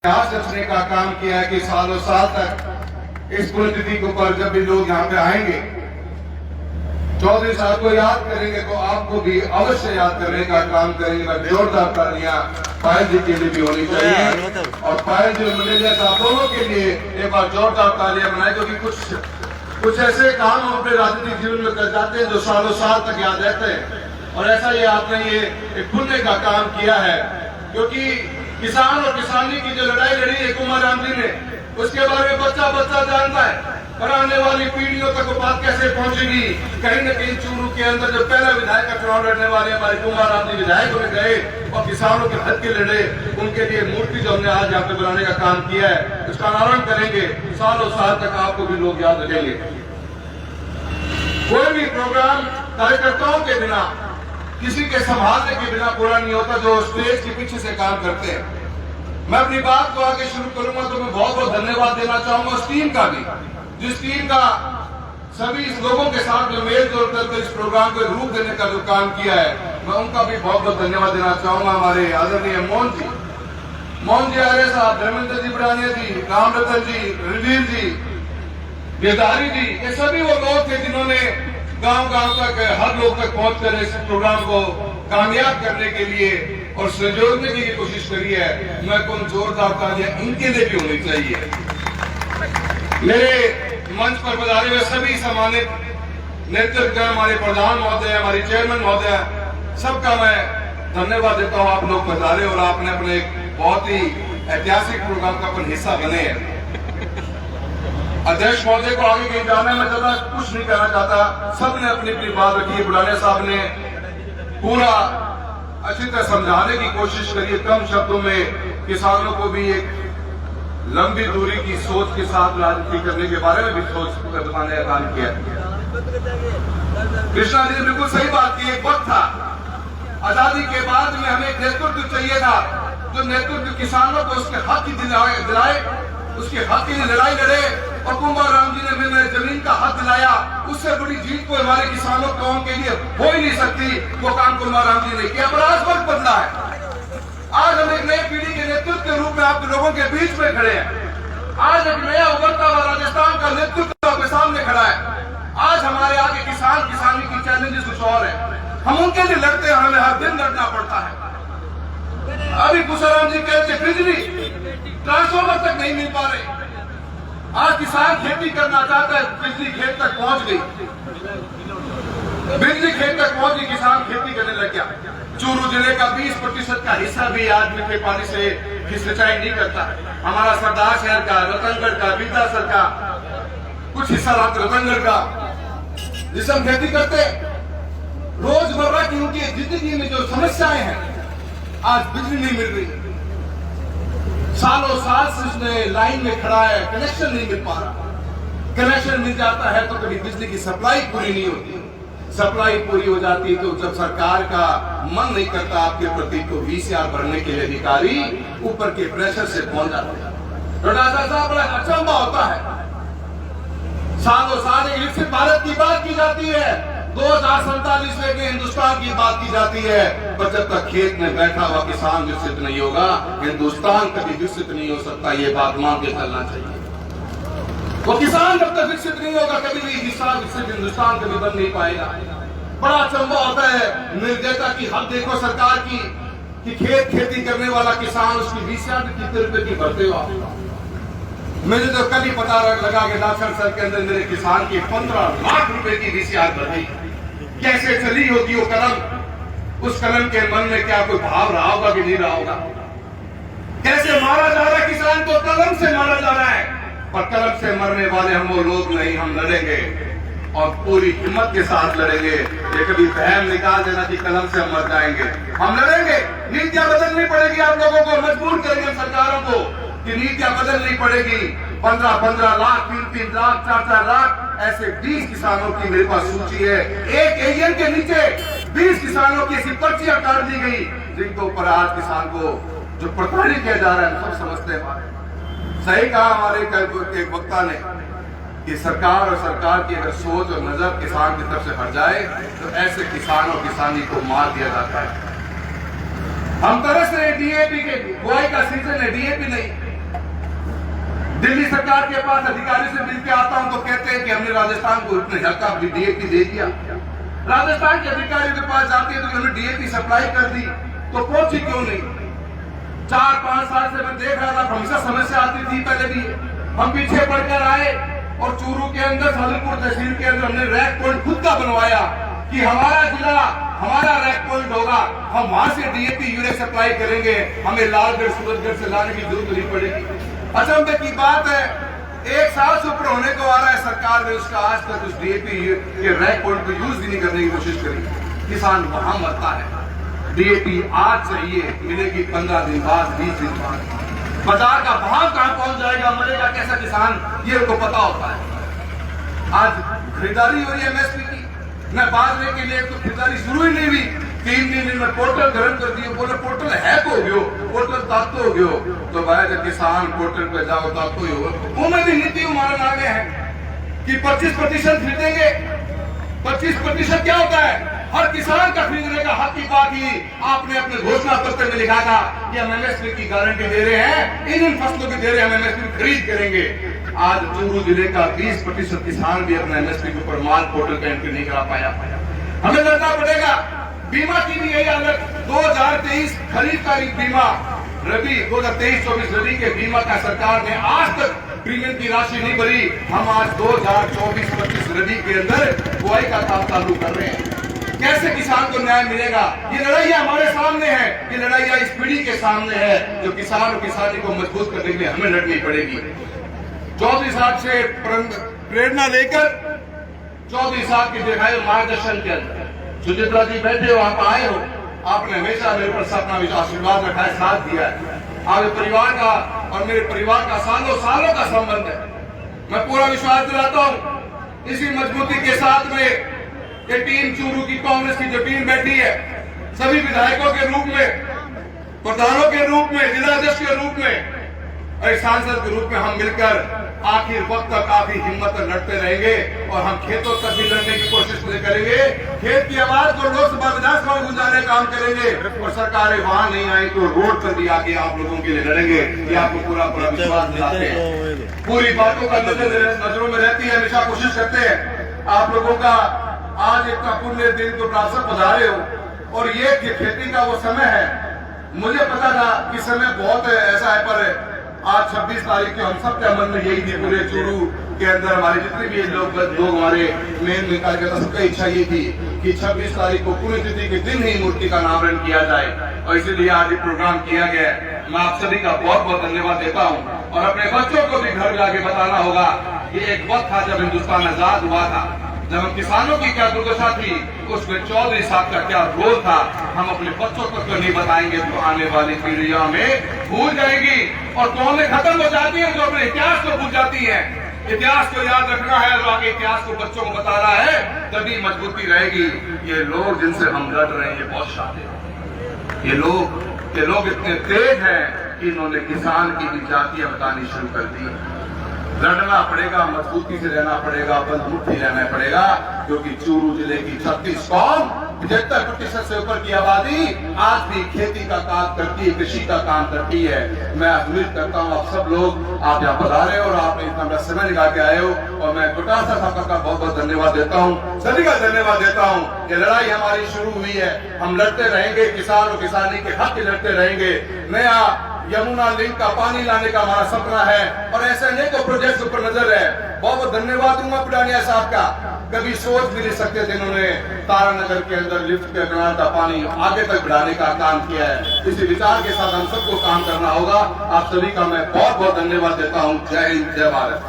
इतिहास रचने का काम किया है कि सालों साल तक इस पुण्यतिथि के ऊपर जब भी लोग यहाँ पे आएंगे, चौधरी साहब को याद करेंगे तो आपको भी अवश्य याद करने का काम करेंगे। जोरदार तालियां पायल जी के लिए भी होनी चाहिए और पायल जी मैनेजर साहब दोनों के लिए एक बार जोरदार तालियां बनाए, क्योंकि कुछ ऐसे काम हम अपने राजनीतिक जीवन में कर जाते हैं जो सालों साल तक याद रहते हैं। और ऐसा ये आपने ये एक पुण्य का काम किया है, क्योंकि किसान और किसानी की जो लड़ाई लड़ी है कुमार राम जी ने, उसके बारे में बच्चा बच्चा जानता है, पर आने वाली पीढ़ियों तक वो बात कैसे पहुंचेगी। कहीं न कहीं चूरू के अंदर जो पहला विधायक का चुनाव लड़ने वाले हमारे कुमार राम जी विधायक में गए और किसानों के हक के लड़े, उनके लिए मूर्ति जो हमने आज यहाँ पे बनाने का काम किया है उसका अनावरण करेंगे। सालों साल तक आपको भी लोग याद रखेंगे। कोई भी प्रोग्राम कार्यकर्ताओं के बिना, किसी के संभालने के बिना पूरा नहीं होता, जो स्टेज के पीछे से काम करते हैं। मैं अपनी बात को आगे शुरू करूंगा तो मैं बहुत बहुत धन्यवाद देना चाहूंगा उस टीम का भी, जिस टीम का सभी लोगों के साथ जो मेल जोल करके इस प्रोग्राम को रूप देने का जो काम किया है, मैं उनका भी बहुत बहुत धन्यवाद देना चाहूंगा। हमारे आदरणीय मोहन जी आर्य साहब, धर्मेंद्र जी बुरानिया जी, रामरतन जी, रणवीर जी, बेदारी जी, ये सभी वो लोग थे जिन्होंने गांव-गांव तक, हर लोग तक पहुंचकर इस प्रोग्राम को कामयाब करने के लिए और संजोने की कोशिश करी है। मैं कौन जोरदार तालियां इनके लिए भी होनी चाहिए। मेरे मंच पर पधारे हुए सभी सम्मानित नेतृत्व, हमारे प्रधान महोदय, हमारी चेयरमैन महोदय, सबका मैं धन्यवाद देता हूँ। आप लोग पधारे और आपने अपने बहुत ही ऐतिहासिक प्रोग्राम का अपन हिस्सा बने हैं। अध्यक्ष महोदय को आगे कहीं जाना है, मैं ज्यादा कुछ नहीं कहना चाहता, सबने अपनी अपनी बात रखी है। बुलाने साहब ने पूरा अच्छी तरह समझाने की कोशिश करी है, कम शब्दों में किसानों को भी एक लंबी दूरी की सोच के साथ राजनीति करने के बारे में भी सोच बताने का काम किया। कृष्णा जी ने बिल्कुल सही बात की। एक वक्त था आजादी के बाद में हमें नेतृत्व चाहिए था, जो नेतृत्व किसानों को उसके हक की दिलाए, उसके हक के लिए लड़ाई लड़े। और कुमार राम जी ने भी जमीन का हक दिलाया, उससे बड़ी जीत को हमारे किसानों कौम के लिए हो ही नहीं सकती। वो काम कुमार राम जी ने किया, पर आज वक्त बदला है। आज हम एक नई पीढ़ी के नेतृत्व के रूप में आप लोगों के बीच में खड़े हैं। आज एक नया उभरता हुआ राजस्थान का नेतृत्व आपके सामने खड़ा है। आज हमारे आगे किसानी की चैलेंजेस कुछ और है, हम उनके लिए लड़ते हैं, हमें हर दिन लड़ना पड़ता है। अभी कुशल जी कहते बिजली ट्रांसफॉर्मर तक नहीं मिल पा रहे। आज किसान खेती करना चाहता है, बिजली खेत तक पहुंच गई, बिजली खेत तक पहुंच गई, किसान खेती करने लग गया। चूरू जिले का 20% का हिस्सा भी आज मीठे पानी से सिंचाई नहीं करता। हमारा सरदार शहर का, रतनगढ़ का, विद्यासर का, कुछ हिस्सा रतनगढ़ का, जिसे हम खेती करते, रोजमर्रा की उनकी जिंदगी में जो समस्याएं हैं, आज बिजली नहीं मिल रही। सालों साल से उसने लाइन में खड़ा है, कनेक्शन नहीं मिल पा रहा। कनेक्शन मिल जाता है तो कभी बिजली की सप्लाई पूरी नहीं होती। सप्लाई पूरी हो जाती तो जब सरकार का मन नहीं करता आपके प्रति, तो VCR भरने के लिए अधिकारी ऊपर के प्रेशर से पहुंच जाते हैं। तो डॉक्टर साहब बड़ा अचंभा होता है। सालों साल एक विकसित भारत की बात की जाती है, 2047 में के हिंदुस्तान की बात की जाती है, पर जब तक खेत में बैठा हुआ किसान विकसित नहीं होगा, हिंदुस्तान कभी विकसित नहीं हो सकता। ये बात मान के चलना चाहिए। वो किसान जब तक विकसित नहीं होगा, कभी भी विकसित हिंदुस्तान कभी बन नहीं पाएगा। बड़ा अचंभा होता है निर्दयता की हद देखो सरकार की, कि खेती करने वाला किसान उसकी VCR कितने रुपए की भरते हो आप। मुझे तो कल ही पता लगा कि नागसर सर के अंदर मेरे किसान की 15 लाख रुपए की VCR भरी। कैसे चली होगी वो कलम, उस कलम के मन में क्या कोई भाव रहा होगा कि नहीं रहा होगा। कैसे मारा जा रहा है किसान को, कलम से मारा जा रहा है, पर कलम से मरने वाले हम वो लोग नहीं। हम लड़ेंगे और पूरी हिम्मत के साथ लड़ेंगे। ये कभी वहम निकाल देना कि कलम से हम मर जाएंगे, हम लड़ेंगे। नीतियां बदलनी पड़ेगी, आप लोगों को मजबूर करेंगे सरकारों को कि नीतियां बदलनी पड़ेगी। 15-15 लाख, 3-3 लाख, 4-4 लाख, ऐसे 20 किसानों की मेरे पास सूची है। एक एजेंट के नीचे 20 किसानों की ऐसी पर्चियां काट दी गई, जिनको ऊपर आज किसान को जो प्रताड़ित किया जा रहा है, सब समझते हैं। सही कहा हमारे एक वक्ता ने कि सरकार और सरकार की अगर सोच और नजर किसान की तरफ से हट जाए तो ऐसे किसान और किसानी को मार दिया जाता है। हम तरस रहे डीएपी के बुआई का सीजन है, डीएपी नहीं, दिल्ली सरकार के पास अधिकारी से मिलकर आता हूं तो कहते हैं कि हमने राजस्थान को इतने हल्का डीएपी दे दिया। राजस्थान के अधिकारियों के पास जाते हैं तो हमने डीएपी सप्लाई कर दी, तो पहुंची क्यों नहीं? 4-5 साल से मैं देख रहा था, हमेशा समस्या आती थी, पहले भी हम पीछे पड़कर आए और चूरू के अंदर सादुलपुर तहसील के अंदर हमने रैक पॉइंट खुद का बनवाया कि हमारा जिला हमारा रैक पॉइंट होगा, हम वहां से डीएपी यूरिया सप्लाई करेंगे, हमें लालगढ़ सूरजगढ़ से लाने की जरूरत नहीं पड़ेगी। अचंभे की बात है, 1 साल से ऊपर होने को आ रहा है, सरकार ने उसका आज तक उस डीएपी के रैक पॉइंट को यूज भी नहीं करने की कोशिश करी। किसान वहां मरता है। डीएपी आज चाहिए, मिलेगी 15 दिन बाद, 20 दिन बाद। बाजार का भाव कहां पहुंच जाएगा, मरेगा कैसा किसान, ये उनको पता होता है। आज खरीदारी हो रही है एमएसपी की, मैं बाजरे के लिए तो खरीदारी शुरू ही नहीं हुई। 3 दिन में पोर्टल गर्म कर दिए, बोले पोर्टल हैक हो गयो, पोर्टल ताकत हो गयो, तो भाई जब किसान पोर्टल पे जाओ ताकत ही हो। वो में भी नीति हमारे आगे है कि 25% खरीदेंगे। 25% क्या होता है? हर किसान का खरीदने का हक की बात ही आपने अपने घोषणा पत्र में लिखा था कि हम एमएसपी की गारंटी दे रहे हैं, इन फसलों की दे रहे हैं, हम एमएसपी खरीद करेंगे। आज चूरू जिले का 20% किसान भी अपना एमएसपी के ऊपर माल पोर्टल का एंट्री नहीं करा पाया। हमें लड़ना पड़ेगा। बीमा की भी यही हालत, 2023 खरीफ का बीमा, रबी 2023-24 रबी के बीमा का सरकार ने आज तक प्रीमियम की राशि नहीं भरी। हम आज 2024-25 रबी के अंदर बुआई का काम चालू कर रहे हैं। कैसे किसान को न्याय मिलेगा? ये लड़ाई हमारे सामने है, ये लड़ाई इस पीढ़ी के सामने है, जो किसान और किसानी को मजबूत करने के लिए हमें लड़नी पड़ेगी। चौधरी साहब से प्रेरणा लेकर, चौधरी साहब के दिखाए मार्गदर्शन के अंदर सुचित्रा जी बैठे हो, आप आए हो, आपने हमेशा मेरे पर अपना आशीर्वाद रखा है, साथ दिया है। आपके परिवार का और मेरे परिवार का सालों सालों का संबंध है। मैं पूरा विश्वास दिलाता हूँ इसी मजबूती के साथ में ये टीम, चूरू की कांग्रेस की जो टीम बैठी है, सभी विधायकों के रूप में, प्रधानों के रूप में, जिलाध्यक्ष के रूप में और सांसद के रूप में हम मिलकर आखिर वक्त तक काफी हिम्मत लड़ते रहेंगे और हम खेतों तक भी लड़ने की कोशिश करेंगे। खेत की आवाज को लोकसभा विधानसभा में गुजारने काम करेंगे और सरकारें वहां नहीं आई तो रोड पर भी आके आप लोगों के लिए लड़ेंगे। ये आपको पूरा पूरा विश्वास दिलाते हैं। पूरी बातों का नजरों में रहती है, हमेशा कोशिश करते हैं आप लोगों का आज इतना पुण्य दिन को प्राप्त पधारे हो और ये खेती का वो समय है। मुझे पता था कि समय बहुत ऐसा है, पर आज 26 तारीख को हम सबके मन में यही थी, पूरे चूरू के अंदर हमारे जितने भी लोग हमारे मेन कार्यकर्ता, सबकी इच्छा ये थी कि 26 तारीख को पुण्यतिथि के दिन ही मूर्ति का नामकरण किया जाए और इसीलिए आज ये प्रोग्राम किया गया है। मैं आप सभी का बहुत बहुत धन्यवाद देता हूँ और अपने बच्चों को भी घर जाके बताना होगा। ये एक वक्त था जब हिंदुस्तान आजाद हुआ था, जब हम किसानों की क्या दुर्दशा थी, उसमें चौधरी साहब का क्या रोल था, हम अपने बच्चों को तो नहीं बताएंगे तो आने वाली पीढ़ियों में भूल जाएगी और कौमें खत्म हो जाती है जो अपने इतिहास को भूल जाती है। इतिहास को याद रखना है और आगे इतिहास को बच्चों को बताना है, तभी मजबूती रहेगी। ये लोग जिनसे हम लड़ रहे हैं ये बहुत शातिर हैं। ये लोग इतने तेज हैं कि इन्होंने किसान की भी जातियां बतानी शुरू कर दी। लड़ना पड़ेगा, मजबूती से रहना पड़ेगा, बंदूकी रहना पड़ेगा, क्योंकि चूरू जिले की 36 कौम, 75% से ऊपर की आबादी आज भी खेती का काम करती है, कृषि का काम करती है। मैं उम्मीद करता हूँ आप सब लोग आप यहाँ पधारे और आपने इतना समय निकाल के आए हो और मैं गुटासा साहब का बहुत बहुत धन्यवाद देता हूँ, सभी का धन्यवाद देता हूँ। ये लड़ाई हमारी शुरू हुई है, हम लड़ते रहेंगे, किसान और किसानी के हक लड़ते रहेंगे। नया यमुना लिंक का पानी लाने का हमारा सपना है और ऐसे अनेकों प्रोजेक्ट ऊपर नजर है। बहुत बहुत धन्यवाद दूंगा पुरानिया साहब का, कभी सोच भी नहीं सकते थे इन्होंने तारानगर के अंदर लिफ्ट के कनाल का पानी आगे तक बढ़ाने का काम किया है। इसी विचार के साथ हम सबको काम करना होगा। आप सभी का मैं बहुत बहुत धन्यवाद देता हूँ। जय हिंद, जय भारत।